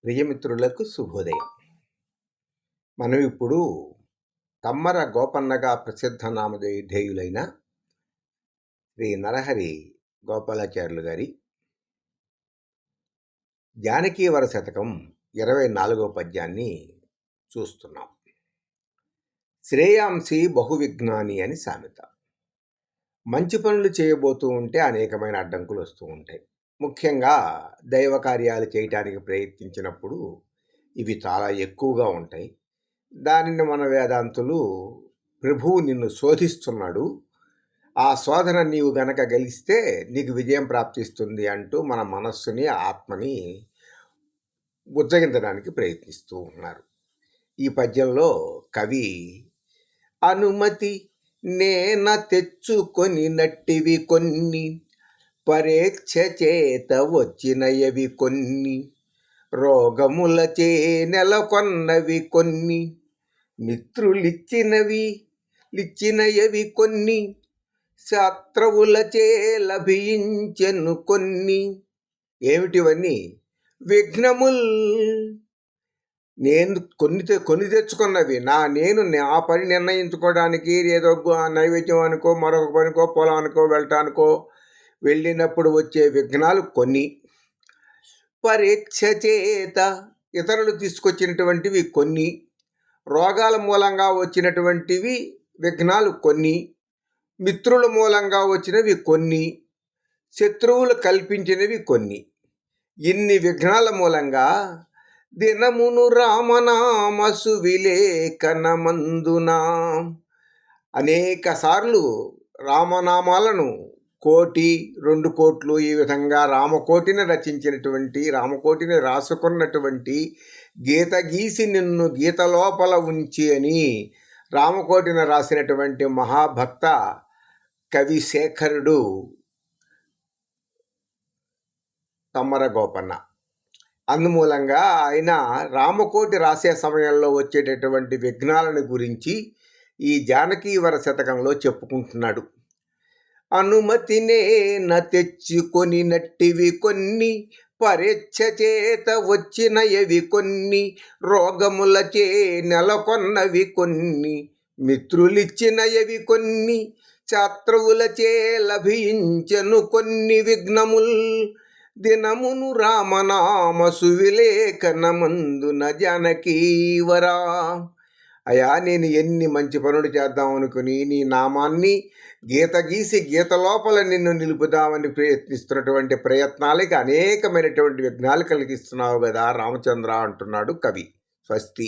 ప్రియమిత్రులకు శుభోదయం. మనం ఇప్పుడు తమ్మర గోపన్నగా ప్రసిద్ధ నామధేయులైన శ్రీ నరహరి గోపాలాచార్యులు గారి జానకీవర శతకం 24వ పద్యాన్ని చూస్తున్నాం. శ్రేయాంసి బహువిఘ్నాని అని సామెత. మంచి పనులు చేయబోతూ ఉంటే అనేకమైన అడ్డంకులు వస్తూ ఉంటాయి. ముఖ్యంగా దైవ కార్యాలు చేయటానికి ప్రయత్నించినప్పుడు ఇవి చాలా ఎక్కువగా ఉంటాయి. దానిని మన వేదాంతులు ప్రభువు నిన్ను శోధిస్తున్నాడు, ఆ శోధన నీవు గనక గెలిస్తే నీకు విజయం ప్రాప్తిస్తుంది అంటూ మన మనస్సుని ఆత్మని ఉజ్జగించడానికి ప్రయత్నిస్తూ ఉన్నారు. ఈ పద్యంలో కవి అనుమతి నేన తెచ్చుకొని నట్టివి కొన్ని, పరీక్ష చేత వచ్చినయవి కొన్ని, రోగములచే నెలకొన్నవి కొన్ని, మిత్రులిచ్చినయవి కొన్ని, శత్రువులచే లభించెను కొన్ని. ఏమిటివన్నీ? విఘ్నముల్, నేను కొని తెచ్చుకున్నవి. నా పని నిర్ణయించుకోవడానికి ఏదో నైవేద్యం అనుకో, మరొక పనికో, పొలానికో వెళ్ళటానికో వెళ్ళినప్పుడు వచ్చే విఘ్నాలు కొన్ని. పరీక్ష చేత ఇతరులు తీసుకొచ్చినటువంటివి కొన్ని, రోగాల మూలంగా వచ్చినటువంటివి విఘ్నాలు కొన్ని, మిత్రుల మూలంగా వచ్చినవి కొన్ని, శత్రువులు కల్పించినవి కొన్ని. ఇన్ని విఘ్నాల మూలంగా దినమును రామనామసు విలేకనమందున అనేక సార్లు రామనామాలను 1 2 కోట్లు ఈ విధంగా రామకోటిని రచించినటువంటి, రామకోటిని రాసుకున్నటువంటి, గీత గీసి నిన్ను గీత లోపల ఉంచి అని రామకోటిని రాసినటువంటి మహాభక్త కవి శేఖరుడు తమ్మర గోపన్న. అందుమూలంగా ఆయన రామకోటి రాసే సమయంలో వచ్చేటటువంటి విఘ్నాలను గురించి ఈ జానకీవర శతకంలో చెప్పుకుంటున్నాడు. అనుమతినే తెచ్చుకొని నట్టివి కొన్ని, పరీక్ష చేత వచ్చినయవి కొన్ని, రోగములచే నెలకొన్నవి కొన్ని, మిత్రులిచ్చినయవి కొన్ని, శత్రువులచే లభించెను కొన్ని విఘ్నముల్, దినమును రామనామ సువిలేఖనమందున జానకీవరా. అయా, నేను ఎన్ని మంచి పనులు చేద్దాం అనుకుని నీ నామాన్ని గీత గీసి గీత లోపల నిన్ను నిలుపుదామని ప్రయత్నిస్తున్నటువంటి ప్రయత్నాలకి అనేకమైనటువంటి విఘ్నాలు కలిగిస్తున్నావు కదా రామచంద్ర అంటున్నాడు కవి. స్వస్తి.